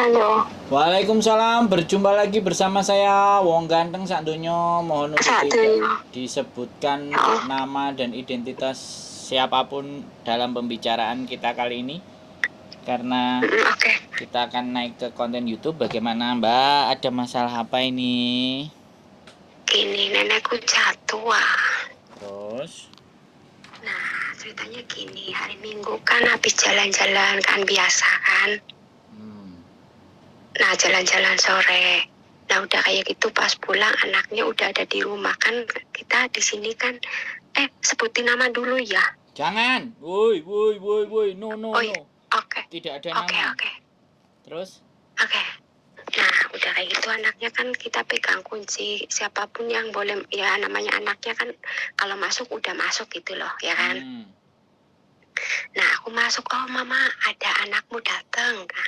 Halo. Waalaikumsalam, berjumpa lagi bersama saya Wong Ganteng sak donya. Mohon untuk tidak disebutkan nama dan identitas siapapun dalam pembicaraan kita kali ini, karena kita akan naik ke konten YouTube. Bagaimana Mbak? Ada masalah apa ini? Gini, nenekku jatuh. Terus? Nah, ceritanya gini, hari Minggu kan habis jalan-jalan kan biasa kan. Nah, jalan-jalan sore. Nah, udah kayak gitu pas pulang anaknya udah ada di rumah kan. Kita di sini kan sebutin nama dulu ya. Jangan. Woi. No. Oke. Tidak ada nama. Oke. Terus? Oke. Nah, udah kayak gitu anaknya kan kita pegang kunci. Siapapun yang boleh, ya namanya anaknya kan kalau masuk udah masuk gitu loh, ya kan. Nah, aku masuk, oh mama ada anakmu datang. Nah,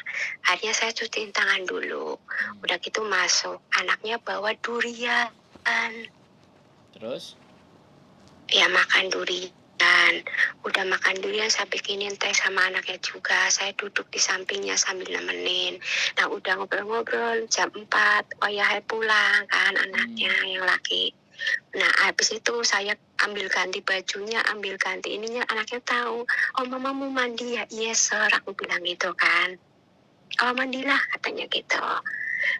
akhirnya saya cuciin tangan dulu. Udah gitu masuk, anaknya bawa durian. Terus? Ya makan durian. Udah makan durian, saya bikinin teh sama anaknya juga. Saya duduk di sampingnya sambil nemenin. Nah, udah ngobrol-ngobrol jam 4. Oh ya, pulang kan anaknya yang laki. Nah, habis itu saya ambil ganti bajunya, ambil ganti ininya. Anaknya tahu, oh mama mau mandi ya? Yes sir, aku bilang gitu kan. Oh mandilah katanya gitu.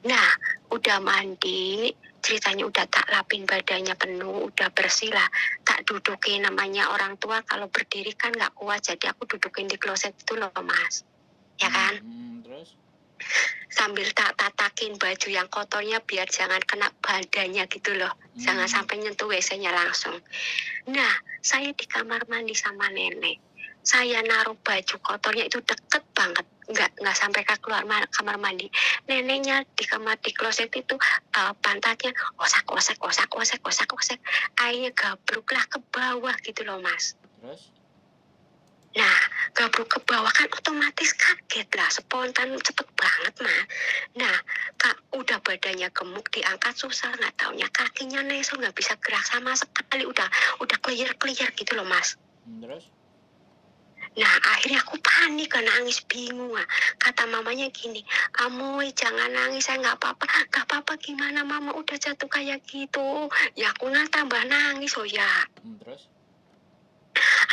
Nah, udah mandi, ceritanya udah tak lapin badannya penuh, udah bersih lah. Tak dudukin, namanya orang tua kalau berdiri kan gak kuat, jadi aku dudukin di kloset itu loh mas. Ya kan? Terus? Sambil tak tatakin baju yang kotornya biar jangan kena badannya gitu loh. Jangan sampai nyentuh WC-nya langsung. Nah, saya di kamar mandi sama nenek. Saya naruh baju kotornya itu deket banget. Nggak sampai ke keluar kamar mandi. Neneknya di kamar di kloset itu pantatnya osak. Airnya gabruklah ke bawah gitu loh mas. Terus? Nah, gabruk ke bawah kan otomatis kaget lah, spontan cepet banget mah. Nah, udah badannya gemuk, diangkat susah, nggak taunya kakinya nesel, nggak bisa gerak sama sekali, udah clear gitu loh mas. Terus? Nah, akhirnya aku panik, nangis bingung. Kata mamanya gini, Amoy jangan nangis, saya nggak apa-apa gimana mama udah jatuh kayak gitu. Ya aku tambah nangis oh ya. Terus?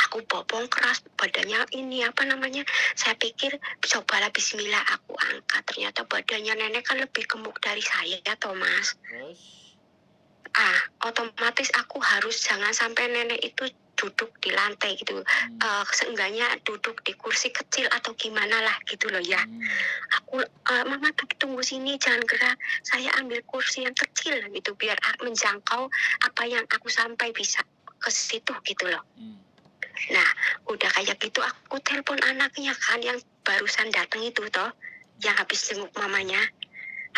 Aku bopong keras badannya ini saya pikir cobalah bismillah aku angkat, ternyata badannya nenek kan lebih gemuk dari saya ya Thomas. Terus? Otomatis aku harus jangan sampai nenek itu duduk di lantai gitu, seenggaknya duduk di kursi kecil atau gimana lah gitu loh ya. Aku mama tunggu sini jangan gerak, saya ambil kursi yang kecil gitu biar menjangkau apa yang aku sampai bisa ke situ gitu loh. Nah, udah kayak gitu aku telepon anaknya kan yang barusan datang itu toh, yang habis jenguk mamanya.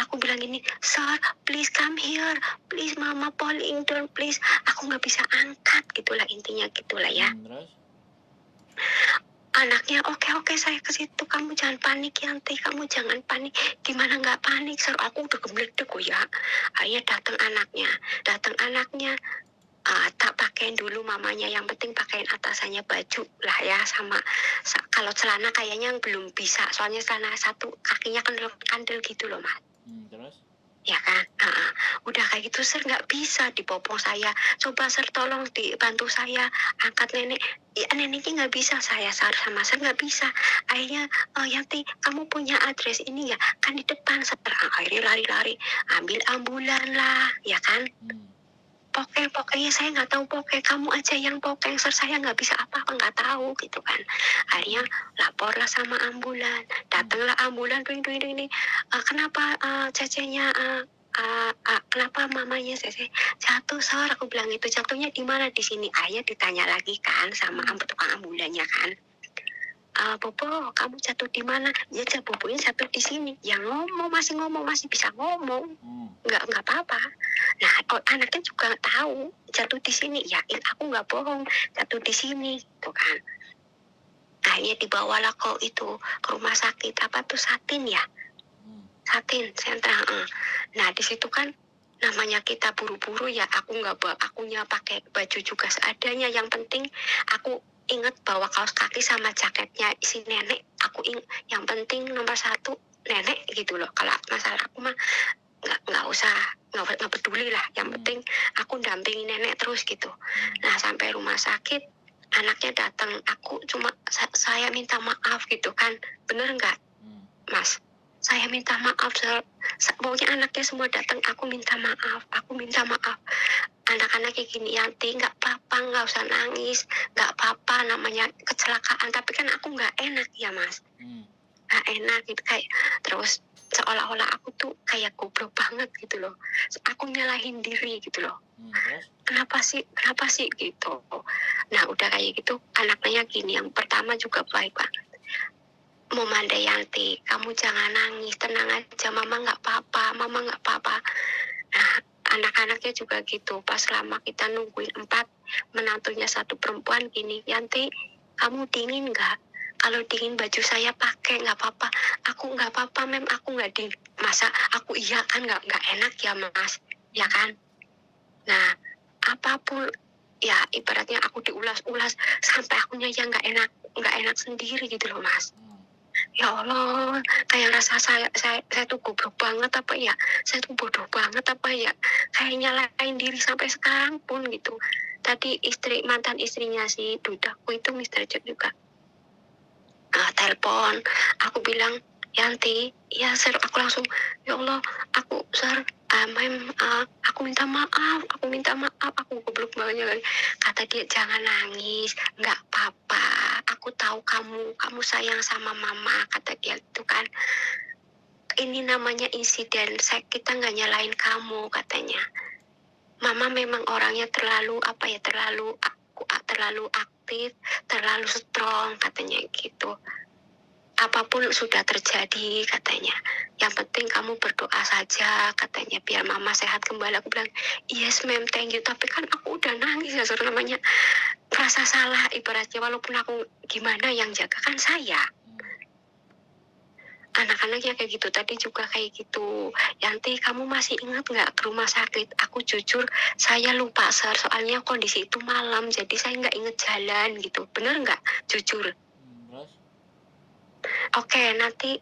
Aku bilang gini, sir, please come here, please mama falling down, please. Aku nggak bisa angkat, gitulah intinya gitulah ya. Terus? Anaknya oke saya ke situ, kamu jangan panik Yanti, kamu jangan panik. Gimana nggak panik, sir? Aku udah gemeledek ya. Akhirnya datang anaknya. Tak pakaiin dulu mamanya, yang penting pakaiin atasannya baju lah ya, sama kalau celana kayaknya belum bisa, soalnya celana satu kakinya kandel gitu loh mas. Terus? Ya kan, udah kayak gitu sir nggak bisa dipopong saya, coba sir tolong dibantu saya angkat nenek. Ya, neneknya nggak bisa, saya sama saya nggak bisa. Akhirnya Yanti kamu punya address ini ya kan di depan sir. Akhirnya lari ambil ambulan lah ya kan. Pokoknya saya nggak tahu, kamu aja yang pokeng sir, saya nggak bisa apa-apa, nggak tahu gitu kan. Akhirnya laporlah sama ambulan, datanglah ambulan, ini kenapa cecenya kenapa mamanya Cece jatuh sir, aku bilang itu jatuhnya di mana, di sini. Ayah ditanya lagi kan sama tukang ambulannya kan. Bobo, kamu jatuh di mana? Ya, Bobonya jatuh di sini. Yang masih bisa ngomong. Nggak apa-apa. Nah, anaknya juga tahu jatuh di sini. Ya, aku nggak bohong, jatuh di sini, tuh kan. Akhirnya dibawalah ke rumah sakit Satin ya. Satin sentral. Nah, di situ kan namanya kita buru-buru ya, akunya pakai baju juga seadanya. Yang penting aku ingat bawa kaos kaki sama jaketnya si nenek. Yang penting nomor 1 nenek gitu loh. Kalau masalah aku mah nggak usah, nggak peduli lah, yang penting aku dampingi nenek terus gitu. Nah sampai rumah sakit anaknya datang, aku cuma saya minta maaf gitu kan, bener nggak Mas? Saya minta maaf, pokoknya anaknya semua datang, aku minta maaf, anak-anak kayak gini, Yanti nggak apa-apa, nggak usah nangis, nggak apa-apa, namanya kecelakaan, tapi kan aku nggak enak ya Mas, nggak enak gitu, kayak terus seolah-olah aku tuh kayak goblok banget gitu loh, aku nyalahin diri gitu loh. Kenapa sih gitu. Nah udah kayak gitu, anaknya gini, yang pertama juga baik banget, mau Manda Yanti, kamu jangan nangis, tenang aja, mama nggak apa-apa. Nah anak-anaknya juga gitu, pas lama kita nungguin 4, menantunya 1 perempuan gini, Yanti kamu dingin nggak? Kalau dingin baju saya pakai, nggak apa-apa. Aku nggak apa-apa mem, aku nggak dingin. Masa aku iya kan, nggak enak ya Mas, ya kan? Nah apapun ya, ibaratnya aku diulas-ulas sampai akunya yang nggak enak sendiri gitu loh Mas. Ya Allah, kayak rasa saya tuh goblok banget apa ya, saya tuh bodoh banget apa ya, kayak nyalain diri sampai sekarang pun gitu. Tadi mantan istrinya si Dudaku itu Mister Jack juga telepon, aku bilang, Yanti, ya Sir, aku langsung, ya Allah, aku minta maaf, aku goblok banget kali. Kata dia, jangan nangis, nggak apa-apa, aku tahu kamu sayang sama mama, kata dia itu kan. Ini namanya insiden, kita nggak nyalain kamu, katanya. Mama memang orangnya terlalu aktif, terlalu strong, katanya gitu. Apapun sudah terjadi, katanya. Yang penting kamu berdoa saja, katanya, biar mama sehat kembali. Aku bilang, yes ma'am, thank you. Tapi kan aku udah nangis ya, namanya rasa salah, ibaratnya walaupun aku gimana, yang jaga kan saya. Anak-anaknya kayak gitu, tadi juga kayak gitu. Yanti, kamu masih ingat nggak ke rumah sakit? Aku jujur, saya lupa Sir, soalnya kondisi itu malam, jadi saya nggak inget jalan gitu. Bener nggak? Jujur. Oke, nanti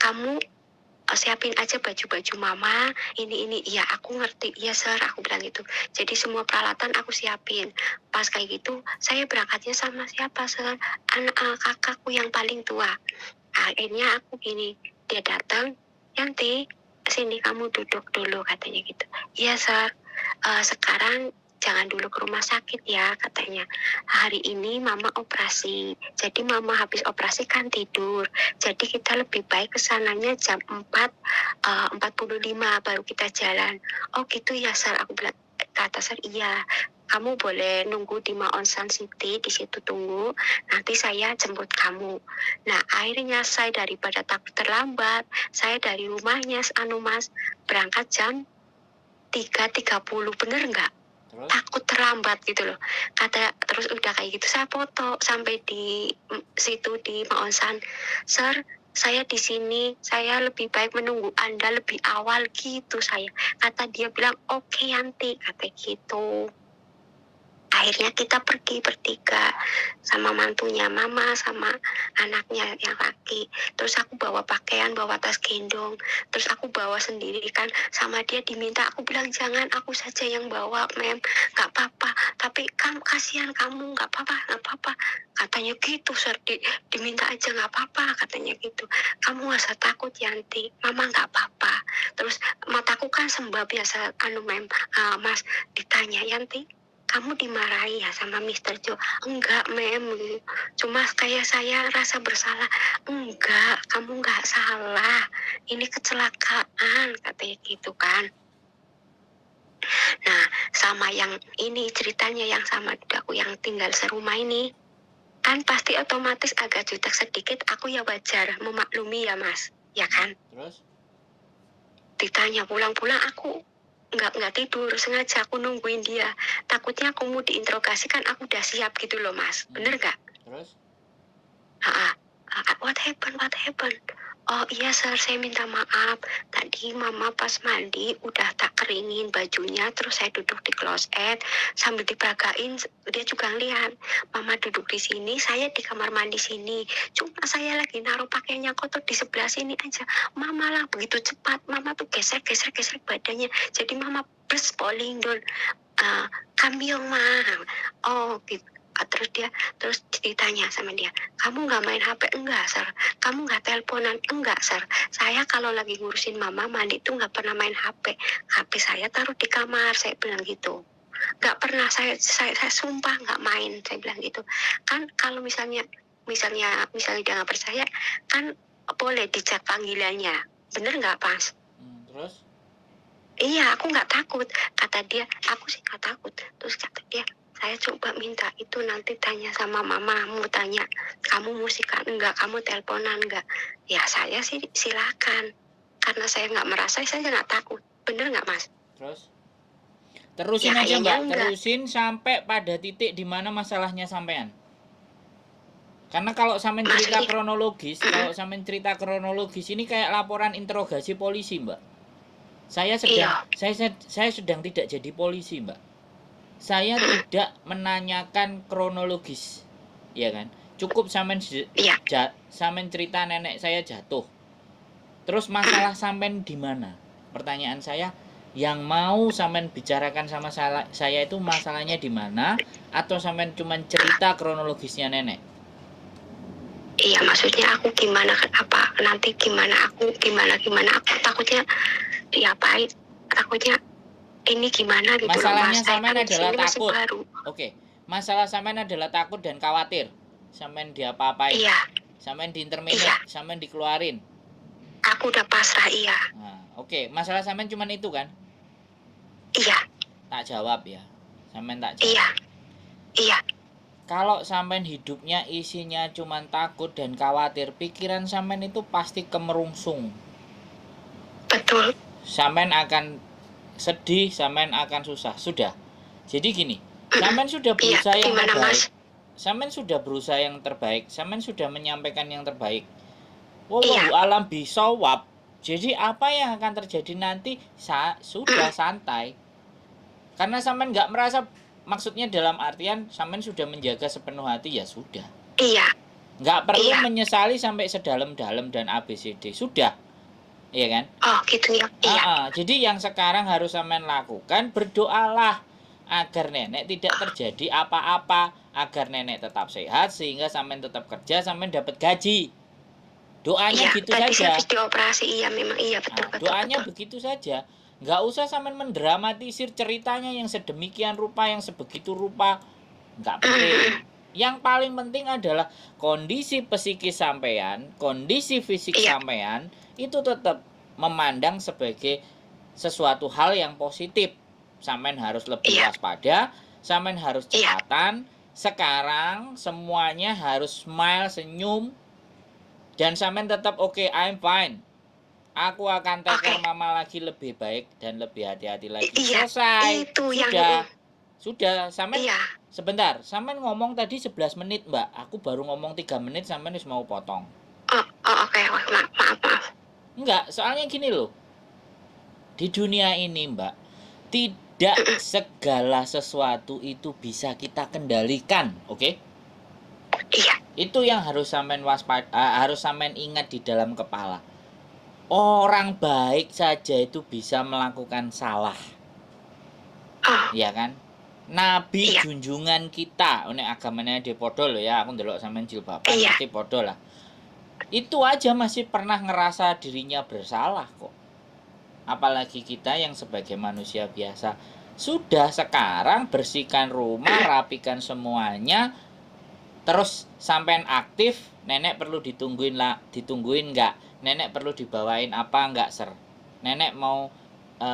kamu siapin aja baju-baju mama, ini, iya aku ngerti, iya Sir, aku bilang gitu. Jadi semua peralatan aku siapin. Pas kayak gitu, saya berangkatnya sama siapa Sir? Kakakku yang paling tua. Akhirnya aku gini, dia datang, Yanti, sini kamu duduk dulu, katanya gitu. Iya Sir, sekarang jangan dulu ke rumah sakit ya, katanya. Hari ini mama operasi, jadi mama habis operasi kan tidur. Jadi kita lebih baik kesananya jam 4:45 baru kita jalan. Oh gitu ya Sir, aku bilang, kata Sir, iya. Kamu boleh nunggu di Maonsan City, di situ tunggu. Nanti saya jemput kamu. Nah akhirnya saya daripada takut terlambat, saya dari rumahnya Mas berangkat jam 3:30, bener nggak? Takut terlambat gitu loh. Terus udah kayak gitu saya foto sampai di situ di Maonsan. Sir, saya di sini, saya lebih baik menunggu Anda lebih awal gitu saya. Kata dia bilang, oke Yanti, kata gitu. Akhirnya kita pergi bertiga sama mantunya mama sama anaknya yang laki. Terus aku bawa pakaian, bawa tas gendong. Terus aku bawa sendiri kan, sama dia diminta, aku bilang jangan, aku saja yang bawa mem, nggak apa-apa. Tapi kasihan kamu, nggak apa-apa. Katanya gitu, Sir, diminta aja nggak apa-apa, katanya gitu. Kamu nggak usah takut Yanti, mama nggak apa-apa. Terus mataku kan sembab biasa, mem, Mas, ditanya, Yanti, kamu dimarahi ya sama Mister Jo? Enggak mem, cuma kayak saya rasa bersalah. Enggak, kamu enggak salah, ini kecelakaan, katanya gitu kan. Nah sama yang ini ceritanya, yang sama aku yang tinggal serumah ini, kan pasti otomatis agak jutek sedikit, aku ya wajar memaklumi ya Mas, ya kan. Terus? Ditanya pulang-pulang, aku nggak tidur, sengaja aku nungguin dia, takutnya aku mau diinterogasi kan, aku udah siap gitu loh Mas, bener nggak? Terus? What happened? Oh iya sir, saya minta maaf. Tadi mama pas mandi udah tak keringin bajunya, terus saya duduk di kloset sambil diperagain. Dia juga lihat mama duduk di sini, saya di kamar mandi sini. Cuma saya lagi naruh pakaiannya kotor di sebelah sini aja. Mama lah begitu cepat, mama tuh geser badannya. Jadi mama plus polling dol. Kambiong mah. Oh gitu. Terus ditanya sama dia, kamu nggak main HP? Enggak sir. Kamu nggak teleponan? Enggak sir. Saya kalau lagi ngurusin mama mandi tuh nggak pernah main HP. HP saya taruh di kamar, saya bilang gitu. Nggak pernah, saya sumpah nggak main, saya bilang gitu. Kan kalau misalnya dia nggak percaya, kan boleh dicek panggilannya. Bener nggak pas? Terus? Iya, aku nggak takut. Kata dia, aku sih nggak takut. Terus kata dia, saya coba minta itu nanti tanya sama mamamu, tanya kamu musikan enggak, kamu teleponan enggak. Ya saya sih silakan, karena saya nggak merasa, saya nggak takut. Bener nggak mas? Terusin ya, aja mbak, terusin sampai pada titik di mana masalahnya sampean. Karena kalau sampean cerita kronologis, ini kayak laporan interogasi polisi mbak. Saya sedang tidak jadi polisi mbak. Saya tidak menanyakan kronologis, ya kan? Cukup sampean cerita nenek saya jatuh. Terus masalah sampean di mana? Pertanyaan saya, yang mau sampean bicarakan sama saya itu masalahnya di mana? Atau sampean cuma cerita kronologisnya nenek? Iya, maksudnya aku gimana, nanti gimana aku takutnya diapain, takutnya ini gimana gitu. Masalahnya sampean adalah takut. Oke. Masalah sampean adalah takut dan khawatir. Sampean diapa-apain. Iya. Sampean diinterminate, sampean dikeluarin. Aku udah pasrah, iya. Nah, oke. Masalah sampean cuma itu kan? Iya. Tak jawab ya. Sampean tak jawab. Iya. Iya. Kalau sampean hidupnya isinya cuma takut dan khawatir, pikiran sampean itu pasti kemerungsung. Betul. Sampean akan sedih, sampean akan susah. Sudah. Jadi gini, sampean sudah berusaha yang terbaik. Sampean sudah berusaha yang terbaik. Sampean sudah menyampaikan yang terbaik. Wallahu alam bisawab. Jadi apa yang akan terjadi nanti sudah santai. Karena sampean nggak merasa, maksudnya dalam artian sampean sudah menjaga sepenuh hati, ya sudah. Iya. Nggak perlu menyesali sampai sedalam-dalam dan ABCD. Sudah. Iya kan? Oh gitu ya. Iya. Jadi yang sekarang harus sampean lakukan, berdoalah agar nenek tidak terjadi apa-apa, agar nenek tetap sehat sehingga sampean tetap kerja, sampean dapat gaji. Doanya gitu tadi saja. Habis dioperasi, memang betul. Doanya begitu saja. Nggak usah sampean mendramatisir ceritanya yang sedemikian rupa, yang sebegitu rupa. Nggak penting. Yang paling penting adalah kondisi psikis sampean, kondisi fisik sampean itu tetap memandang sebagai sesuatu hal yang positif. Sampean harus lebih waspada, sampean harus cepatan. Sekarang semuanya harus smile, senyum, dan sampean tetap oke, I'm fine. Aku akan take care mama lagi lebih baik dan lebih hati-hati lagi. Selesai. Itu sudah sampean. Sebentar, sampean ngomong tadi 11 menit mbak. Aku baru ngomong 3 menit, sampean harus mau potong. Oke. Maaf. Enggak, soalnya gini loh. Di dunia ini mbak, tidak segala sesuatu itu bisa kita kendalikan, oke? Iya. Itu yang harus sampean harus sampean ingat di dalam kepala. Orang baik saja itu bisa melakukan salah. Iya kan? Nabi junjungan kita, nek agamanya di podo lho ya, aku ndelok sampean jilbaban pasti podo lah. Itu aja masih pernah ngerasa dirinya bersalah kok. Apalagi kita yang sebagai manusia biasa. Sudah, sekarang bersihkan rumah, rapikan semuanya. Terus sampean aktif, nenek perlu ditungguin enggak? Nenek perlu dibawain apa enggak, Sir? Nenek mau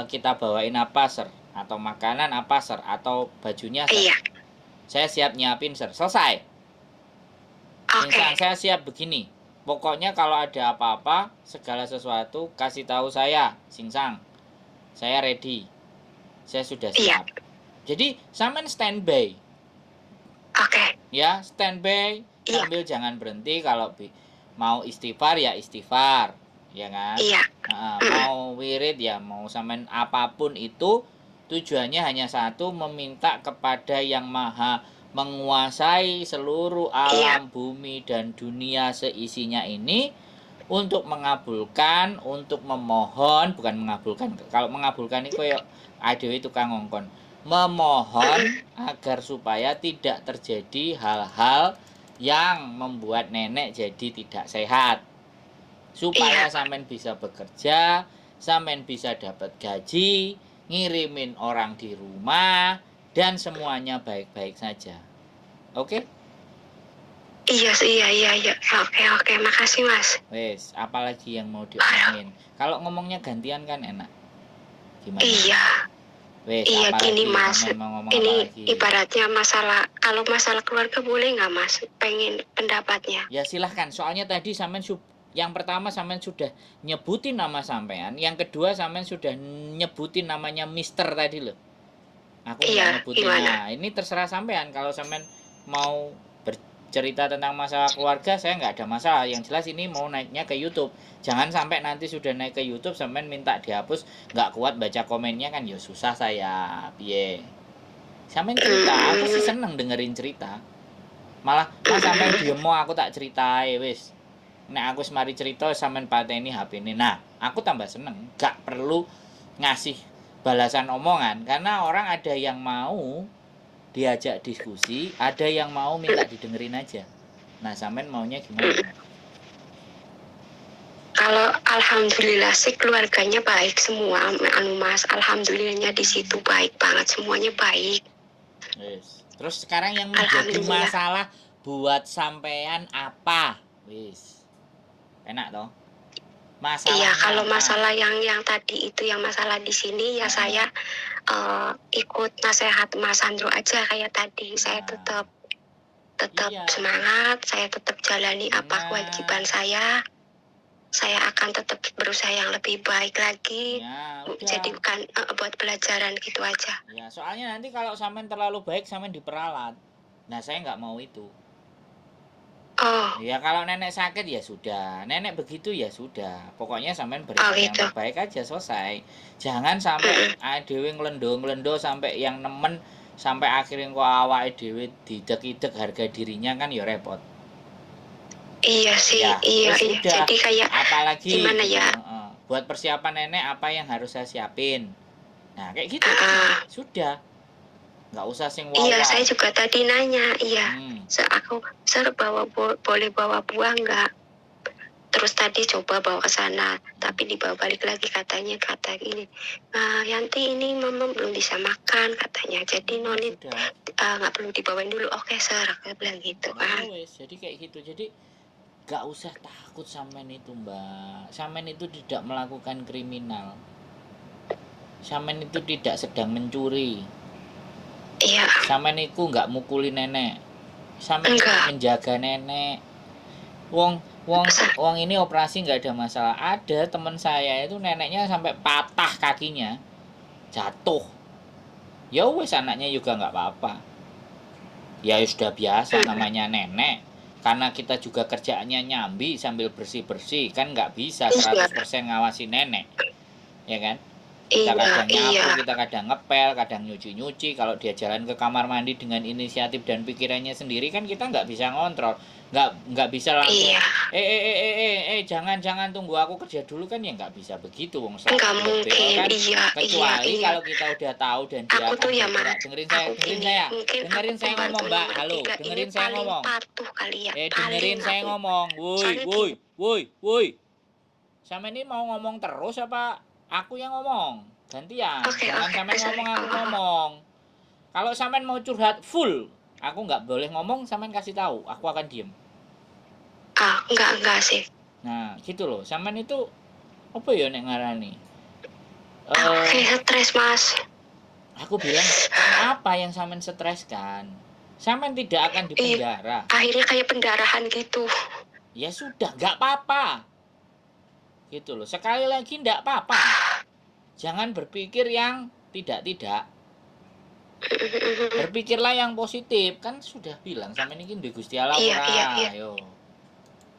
kita bawain apa, Sir? Atau makanan apa, Sir? Atau bajunya, Sir? Saya siap nyiapin, Sir. Selesai. Saya siap begini. Pokoknya kalau ada apa-apa, segala sesuatu kasih tahu saya, Singsang. Saya ready. Saya sudah siap. Jadi sampean standby. Ya, standby, sambil jangan berhenti. Kalau mau istighfar ya istighfar, ya kan? Iya. Mau wirid ya mau sampean apapun itu tujuannya hanya satu, meminta kepada yang maha menguasai seluruh Iya. alam bumi dan dunia seisinya ini untuk mengabulkan, untuk memohon, bukan mengabulkan. Kalau mengabulkan itu kayak adewe tukang ngongkon. Memohon agar supaya tidak terjadi hal-hal yang membuat nenek jadi tidak sehat. Supaya Iya. sampean bisa bekerja, sampean bisa dapat gaji, ngirimin orang di rumah, dan semuanya baik-baik saja. Oke? Iya, iya. Oke, makasih Mas. Wes, apalagi yang mau diomongin? Kalau ngomongnya gantian kan enak. Gimana? Iya. Wes, Iya gini apalagi? Mas, Sampean mau ngomong apa ini lagi? ibaratnya kalau masalah keluarga boleh nggak Mas? Pengen pendapatnya. Ya silahkan, soalnya tadi sampean yang pertama sampean sudah nyebutin nama sampean, yang kedua sampean sudah nyebutin namanya Mister tadi loh. Aku nggak Iya, nyebutin. gimana? Nah, ini terserah sampean. Kalau sampean mau bercerita tentang masalah keluarga, saya nggak ada masalah. Yang jelas ini mau naiknya ke YouTube. Jangan sampai nanti sudah naik ke YouTube sampean minta dihapus, nggak kuat baca komennya kan ya susah saya. Piye? Sampean cerita, aku sih seneng dengerin cerita. Malah Mas sampean diem mau aku tak ceritai wis. Nek aku semari cerita sampean pateni HP ini. Nah, aku tambah seneng. Gak perlu ngasih balasan omongan karena orang ada yang mau diajak diskusi, ada yang mau minta didengerin aja. Nah, sampean maunya gimana? Kalau alhamdulillah sih keluarganya baik semua, Mas. Alhamdulillahnya di situ baik banget, semuanya baik. Wis. Terus sekarang yang menjadi masalah buat sampean apa? Wis. Enak toh? Masalahnya iya, kalau apa? masalah yang tadi itu yang masalah di sini ya saya ikut nasihat Mas Sandro aja kayak tadi. Saya tetap Iya. semangat, saya tetap jalani apa Benar. kewajiban saya. Saya akan tetap berusaha yang lebih baik lagi. Ya, udah. Jadi bukan buat pelajaran gitu aja. Ya, soalnya nanti kalau sampean terlalu baik sampean diperalat. Nah, saya nggak mau itu. Oh, Ya kalau nenek sakit ya sudah, nenek begitu ya sudah. Pokoknya sampean berikan yang gitu. terbaik aja selesai. Jangan sampai dhewe nglendo-nglendo sampai yang nemen sampai akhirnya kok awake dhewe didek-idek harga dirinya kan ya repot. Iya sih, Ya, iya. sudah. Jadi kayak Apalagi gimana gitu. ya? Buat persiapan nenek apa yang harus saya siapin. Nah, kayak gitu. Sudah. Nggak usah sing wow. Iya, saya juga tadi nanya, iya. Aku boleh bawa buah nggak? Terus tadi coba bawa ke sana, tapi dibawa balik lagi kata gini, Yanti ini mama belum bisa makan katanya, jadi noni nggak perlu dibawain dulu. Oke sir, aku bilang gitu kan. Jadi kayak gitu. Jadi gak usah takut sampean itu mbak. Sampean itu tidak melakukan kriminal. Sampean itu tidak sedang mencuri. Iya. Sampean itu nggak mukuli nenek. Sampean itu menjaga nenek. Wong ini operasi nggak ada masalah. Ada teman saya itu neneknya sampai patah kakinya, jatuh. Ya wes anaknya juga nggak apa-apa. Ya sudah biasa namanya nenek. Karena kita juga kerjaannya nyambi sambil bersih-bersih, kan nggak bisa 100% ngawasi nenek, ya kan? Kita kadang nyapu, kita kadang ngepel, kadang nyuci-nyuci. Kalau dia jalan ke kamar mandi dengan inisiatif dan pikirannya sendiri kan kita nggak bisa ngontrol, nggak bisa langsung. Jangan tunggu aku kerja dulu kan ya nggak bisa begitu, wong nggak mungkin kan. Iya, Kecuali kalau kita udah tahu dan dia aku tuh ya dengerin saya ngomong mbak, halo, dengerin saya ngomong. Dengerin saya ngomong, woi. Sama ini mau ngomong terus apa aku yang ngomong? Gantian. Jangan sampean ngomong aku ngomong. Kalau sampean mau curhat full, aku nggak boleh ngomong, sampean kasih tahu, aku akan diem. Enggak sih. Nah, gitu loh. Sampean itu apa ya nek ngarani? Kayak stres, Mas. Aku bilang, apa yang sampean streskan? Sampean tidak akan dipenjara. Akhirnya kayak pendarahan gitu. Ya sudah, nggak apa-apa. Gitu loh. Sekali lagi nggak apa-apa. Jangan berpikir yang tidak. Berpikirlah yang positif. Kan sudah bilang sama ini duwe Gusti Allah ora. Ayo.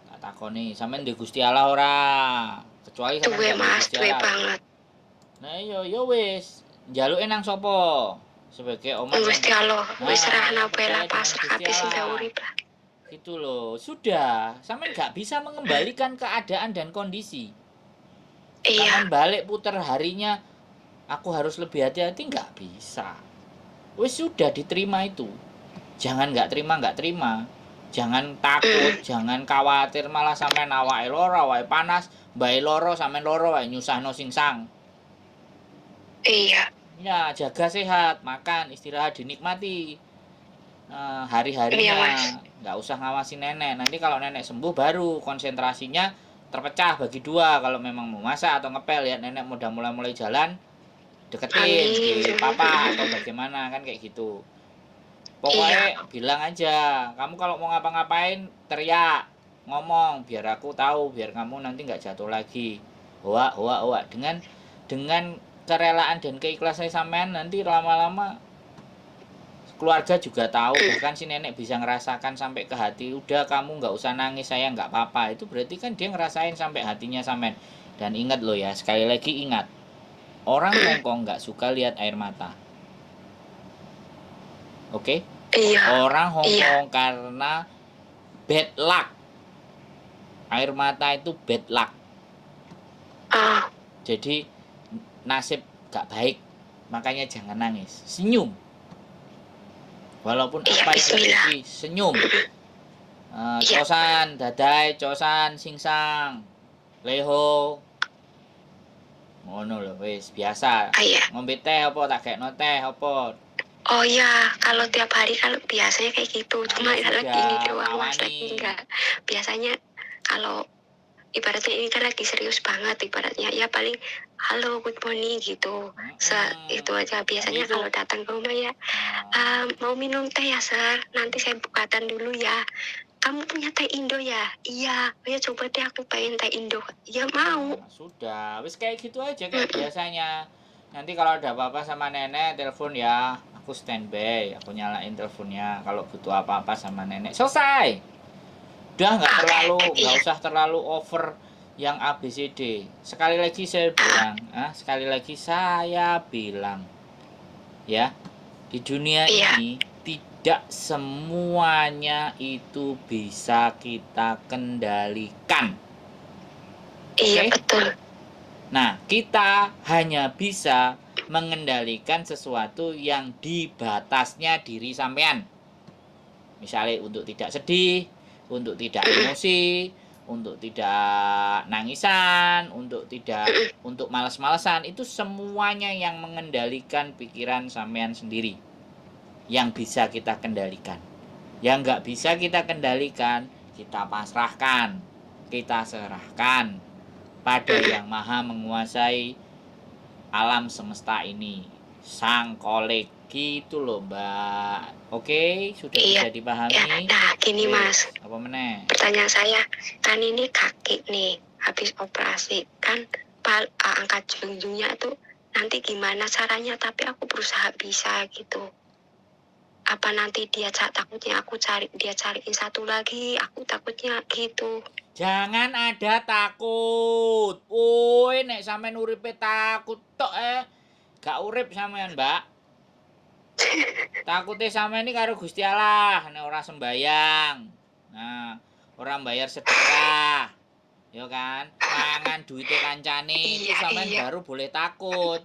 Tak Tak takoni, sampean di Gusti Allah ora? Kecuali sampean Duwe gak di Mas, Gusti duwe Allah. banget. Nah iya ya wis, njaluke nang sapa? Sebagai umat yang Gusti Allah, wis serahna yang bela percaya dengan pasrah Gusti kabeh sing gawe Allah. urip lah. Gitu loh. Sudah, sampean gak bisa mengembalikan keadaan dan kondisi. Iya. Sampean balik puter harinya, aku harus lebih hati-hati, nggak bisa. Wis sudah diterima itu. Jangan nggak terima. Jangan takut, jangan khawatir malah sampean awake loro, awake panas, mbae loro sampean loro wae nyusahno singsang. Iya. Ya, jaga sehat, makan, istirahat dinikmati. Iya Hari-harinya Mas. nggak usah ngawasi nenek. Nanti kalau nenek sembuh baru konsentrasinya terpecah bagi dua. Kalau memang mau masak atau ngepel, lihat nenek udah mulai jalan, deketin di Amin. papa atau bagaimana kan kayak gitu. Iya. Pokoknya bilang aja, kamu kalau mau ngapa-ngapain teriak, ngomong biar aku tahu, biar kamu nanti nggak jatuh lagi. Hoa dengan kerelaan dan keikhlasan sampean, nanti lama-lama keluarga juga tahu, bahkan si nenek bisa ngerasakan sampai ke hati. Udah kamu nggak usah nangis, saya nggak apa-apa. Itu berarti kan dia ngerasain sampai hatinya sampean. Dan ingat loh ya, sekali lagi ingat, orang Hongkong nggak suka lihat air mata. Oke? Iya. Orang Iya. Hongkong karena bad luck. Air mata itu bad luck. Ah, Jadi nasib gak baik. Makanya jangan nangis. Senyum. Walaupun iya apa yang bismillah. terjadi, senyum. Iya. Cosan, dadai, cosan, singsang, leho. Ngono lho wis biasa. Ah, iya. Ngombe teh apa tak gekno teh apa. Oh ya, kalau tiap hari kalau biasanya kayak gitu. Nah, Cuma ya lagi ini sudah, doang Mas, lagi tawani. enggak. Biasanya kalau ibaratnya ini kan lagi serius banget ibaratnya ya paling halo good morning gitu. Itu aja biasanya itu. kalau datang ke rumah ya mau minum teh ya Sir, nanti saya bukakan dulu ya. Kamu punya teh Indo ya? Iya, oh ya coba deh aku pengen teh Indo. Ya mau. Sudah, wis kayak gitu aja kayak biasanya. Nanti kalau ada apa-apa sama nenek, telepon ya. Aku standby, aku nyalain teleponnya kalau butuh apa-apa sama nenek. Selesai. Udah nggak usah terlalu over yang ABCD. Sekali lagi saya bilang, ya, di dunia Iya. ini tidak semuanya itu bisa kita kendalikan. Iya Oke? betul. Nah, kita hanya bisa mengendalikan sesuatu yang di batasnya diri sampean. Misalnya untuk tidak sedih, untuk tidak emosi, untuk tidak nangisan, untuk malas-malasan, itu semuanya yang mengendalikan pikiran sampean sendiri. Yang bisa kita kendalikan. Yang nggak bisa kita kendalikan, kita pasrahkan, kita serahkan pada yang maha menguasai alam semesta ini, sang kolik gitu loh Mbak. Oke, sudah Iya. bisa dipahami. Nah gini Mas, Apa meneh? pertanyaan saya kan ini kaki nih habis operasi kan angkat junjungnya tuh nanti gimana caranya, tapi aku berusaha bisa gitu. Apa nanti takutnya dia cariin satu lagi, aku takutnya gitu. Jangan ada takut. Woi, nek sampean uripe takut tok gak urip sampean, Mbak. Takute sampean iki karo Gusti Allah nek ora sembayang. Nah, ora bayar sedekah. Ya kan? Mangan duite kancane itu sampean baru boleh takut.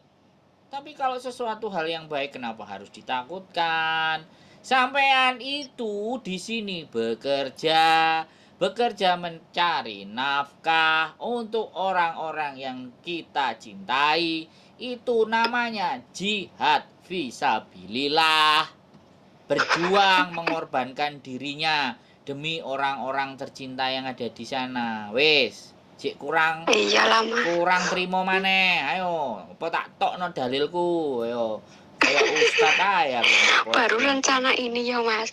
Tapi kalau sesuatu hal yang baik kenapa harus ditakutkan? Sampean itu di sini bekerja mencari nafkah untuk orang-orang yang kita cintai. Itu namanya jihad fisabilillah. Berjuang mengorbankan dirinya demi orang-orang tercinta yang ada di sana. Wes, cik kurang terima maneh. Ayo, apa tak tokno dalilku. Ayo. Kayak ustaz aja. Baru rencana ini ya Mas.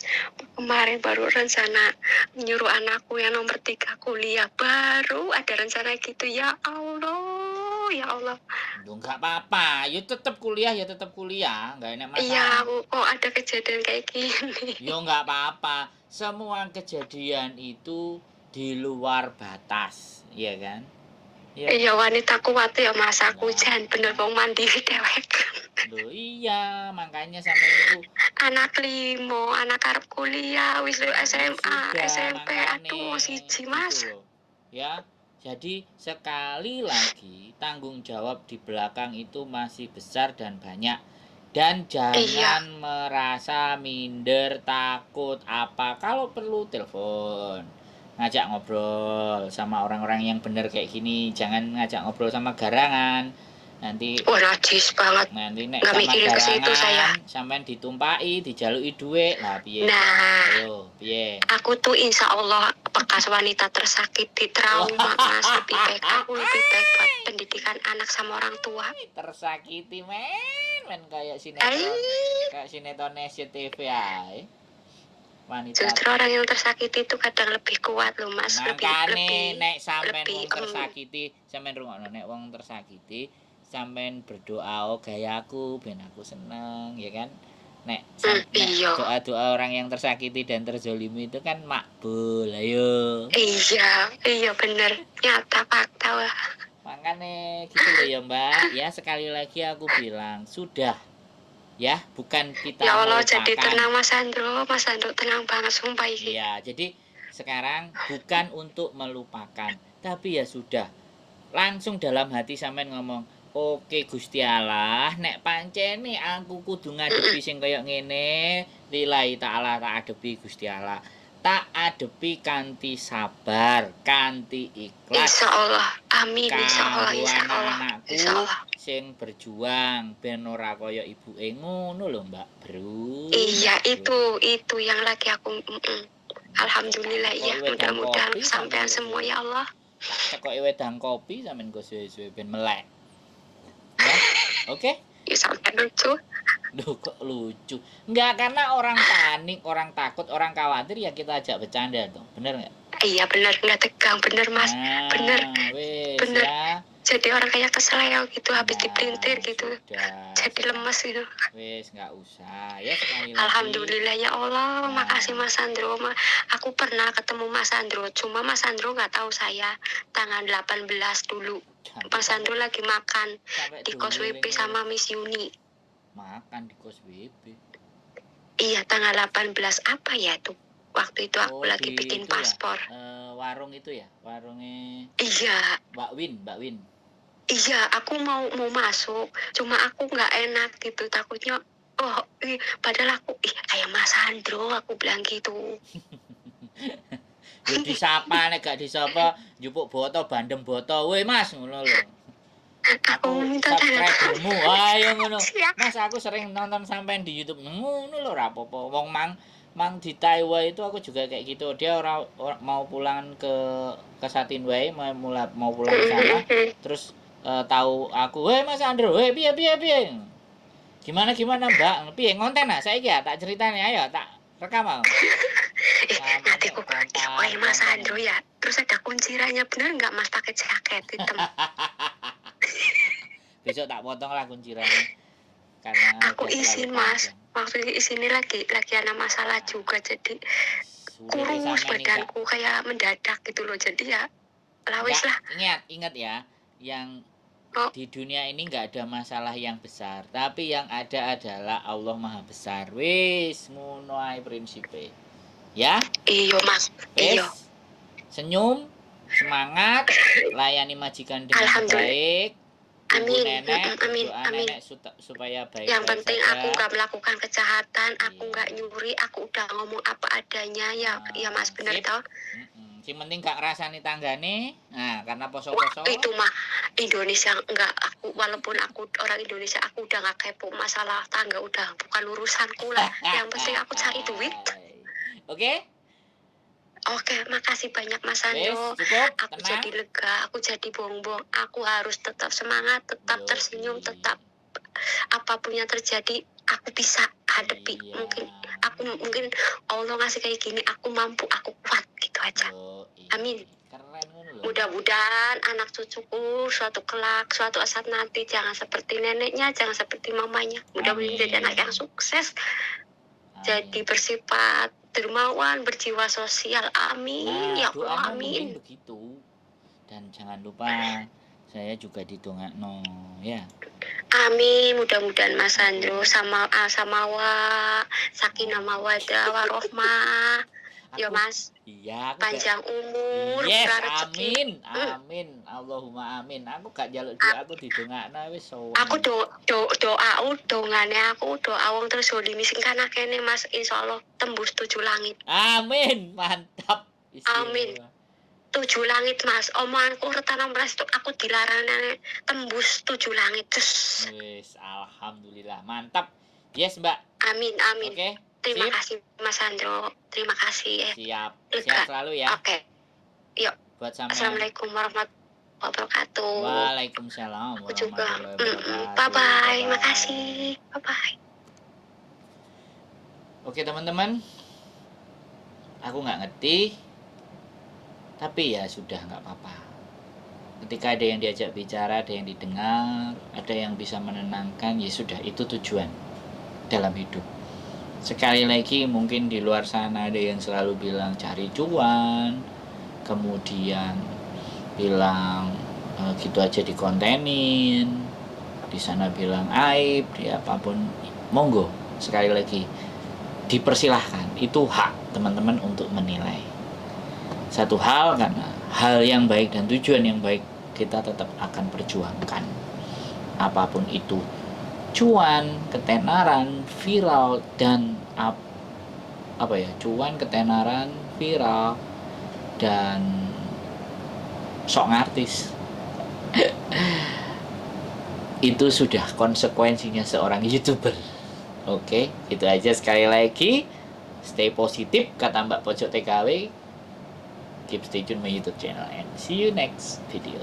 Kemarin baru rencana nyuruh anakku yang nomor 3 kuliah. Baru ada rencana gitu, ya Allah. Ya Allah. Enggak apa-apa. Ya tetap kuliah, enggak enak masalah. Iya, kok ada kejadian kayak gini. Ya enggak apa-apa. Semua kejadian itu di luar batas, iya kan? Iya wanita kuat ya Mas, aku Lah, jan bener wong mandiri dewek. Loh iya, makanya sampai itu Anak limo, anak arep kuliah, wis ya SMA, sudah SMP, makane aduh siji gitu Mas. loh. Ya, jadi sekali lagi tanggung jawab di belakang itu masih besar dan banyak. Dan Iya, jangan merasa minder, takut apa. Kalau perlu telepon, ngajak ngobrol sama orang-orang yang bener kayak gini. Jangan ngajak ngobrol sama garangan. Nanti wah najis banget. nek Nggak sama mikirin ke situ saya. garangan sampean ditumpai, dijaluki dhuwit. Lah piye, Mbak? Nah, Ayo, piye? aku tuh insya Allah bekas wanita tersakiti trauma Mas. Lebih baik aku lebih baik buat pendidikan anak sama orang tua. Tersakiti men kayak Eh, sinetron SCTV ae. Wanita justru orang yang tersakiti itu kadang lebih kuat loh Mas. Makane nek sampean Lebih wong tersakiti, sampean rungokno nek wong tersakiti, sampean berdoa oh gayaku ben aku seneng, ya kan? Nek iya. doa-doa orang yang tersakiti dan terzolimi itu kan makbul. Ayo. Iya bener. Nyata fakta wah. Makane gitu loh ya, Mbak. Ya sekali lagi aku bilang, sudah ya, bukan Ya kita Allah jadi melupakan. tenang Mas Andro. Mas Andro tenang banget sumpah ini. Iya, jadi sekarang bukan untuk melupakan, tapi ya sudah. Langsung dalam hati sampean ngomong, "Oke Gusti Allah, nek pancene aku kudu ngadepi sing kaya ngene, lillahi ta'ala tak adepi Gusti Allah. Tak adepi kanthi sabar, kanthi Insya ikhlas. Allah. Amin. Insya Allah. Kanggo Insya Allah. anak-anakku Insya Allah. sing berjuang ben ora kaya ibuke ngono lho, Mbak Bro." Iya Bro. itu yang lagi aku. Alhamdulillah ya. Kok wedang Mudah-mudahan kopi sampean sampean kok semua suwe. ya Allah. Cekoki wedang kopi sampean kok suwe-suwe ben melek. Ya. Oke? Ya sampai lucu. Duh kok lucu. Enggak, karena orang panik, orang takut, orang khawatir ya kita ajak bercanda dong. Bener nggak? Iya bener nggak tegang bener Mas. Bener Nah, wis bener. ya. Jadi orang kayak keseleo gitu habis Nah, dipelintir gitu. sudah. Jadi lemes gitu. Wis nggak usah. Ya sekali lagi. Alhamdulillah ya Allah, Nah. makasih Mas Andro. Aku pernah ketemu Mas Andro, cuma Mas Andro nggak tahu saya tanggal 18 dulu. Mas Andro lagi makan di kos WP sama Miss Yuni. Makan di kos WP. Iya, tanggal 18 apa ya tuh? Waktu itu aku lagi bikin paspor. Ya? Warung itu ya, warungnya. Iya. Mbak Win. Iya, aku mau masuk, cuma aku nggak enak gitu, takutnya. Oh, padahal aku, kayak Mas Andro, aku bilang gitu. Yo disapa nek gak disapa njupuk boto bandem boto. Woi Mas ngono lho. Aku minta subscribermu. Ayo ngono. Mas aku sering nonton sampean di YouTube. Ngono lho ora apa-apa. Wong mang di Taiwan itu aku juga kayak gitu. Dia orang mau pulang ke Satin wae, mau pulang ke sana. Terus tahu aku, "Hei Mas Andro, hei piye?" Gimana Mbak? Piye ngonten ah saiki ya tak ceritane ayo tak rekam aku. Nanti kok Mas Andro ya. Terus ada kuncirannya bener nggak Mas pakai jaket hitam? Besok tak potong lah kuncirannya. Karena aku izin Mas. Waktu izinnya lagi ada masalah juga jadi kurus badanku kayak mendadak gitu loh. Jadi ya lawis lah. Ingat ya, yang di dunia ini nggak ada masalah yang besar, tapi yang ada adalah Allah Maha Besar. Wis ngono ae prinsipe. Ya? Iya Mas. Iya. Senyum, semangat, layani majikan dengan baik. Amin. Amin. Nenek supaya baik. Yang penting saja. aku nggak melakukan kejahatan, aku nggak nyuri, aku udah ngomong apa adanya ya Mas bener toh. Sing penting gak ngrasani tanggane. Nah, karena poso-poso. Itu mah Indonesia enggak aku walaupun aku orang Indonesia aku udah nggak kepo masalah tangga udah bukan urusanku lah. Yang penting aku cari duit. Oke? Oke, makasih banyak Mas Andro. Aku jadi lega, aku jadi bongbong. Aku harus tetap semangat, tetap tersenyum, tetap apapun yang terjadi aku bisa hadapi. Mungkin Allah ngasih kayak gini, aku mampu, aku kuat gitu aja. Amin. Mudah-mudahan anak cucuku suatu saat nanti jangan seperti neneknya, jangan seperti mamanya. Mudah-mudahan jadi anak yang sukses. Jadi bersifat dermawan, berjiwa sosial. Amin. Nah, Ya Allah, doanya mungkin amin. begitu. Dan jangan lupa saya juga didongakno ya. Amin. Mudah-mudahan Mas Sandro sama sakinah mawaddah warohmah. Ya Aku Mas, iya, aku gak panjang umur, yes, rezeki. amin, amin, Allahumma amin. Aku gak jaluk doa, aku didongakno wis sowan. Aku doa dongane aku doa wong terus zolimi sing kana kene Mas, insyaallah tembus 7 langit. Amin, mantap. Amin. Istimewa. 7 langit Mas, omonganku retan 16 itu aku dilarang tembus 7 langit. Terus. Wis, alhamdulillah, mantap. Yes, Mbak. Amin, amin. Oke, Terima sip. kasih Mas Sandro. Terima kasih ya. Siap. Sehat selalu ya. Oke. Yuk. Buat sampean. Assalamualaikum warahmatullahi wabarakatuh. Waalaikumsalam Aku juga. warahmatullahi wabarakatuh. Bye-bye. Makasih. Bye-bye. Oke, teman-teman. Aku nggak ngerti, tapi ya sudah, nggak apa-apa. Ketika ada yang diajak bicara, ada yang didengar, ada yang bisa menenangkan, ya sudah, itu tujuan dalam hidup. Sekali lagi, mungkin di luar sana ada yang selalu bilang cari cuan, kemudian bilang gitu aja dikontenin, di sana bilang aib, di apapun, monggo. Sekali lagi, dipersilahkan, itu hak teman-teman untuk menilai. Satu hal, karena hal yang baik dan tujuan yang baik kita tetap akan perjuangkan, apapun itu, cuan, ketenaran, viral, dan cuan, ketenaran, viral, dan sok ngartis. Itu sudah konsekuensinya seorang YouTuber. Oke, itu aja. Sekali lagi, stay positif kata Mbak Pojok TKW. Keep stay tune my YouTube channel and see you next video.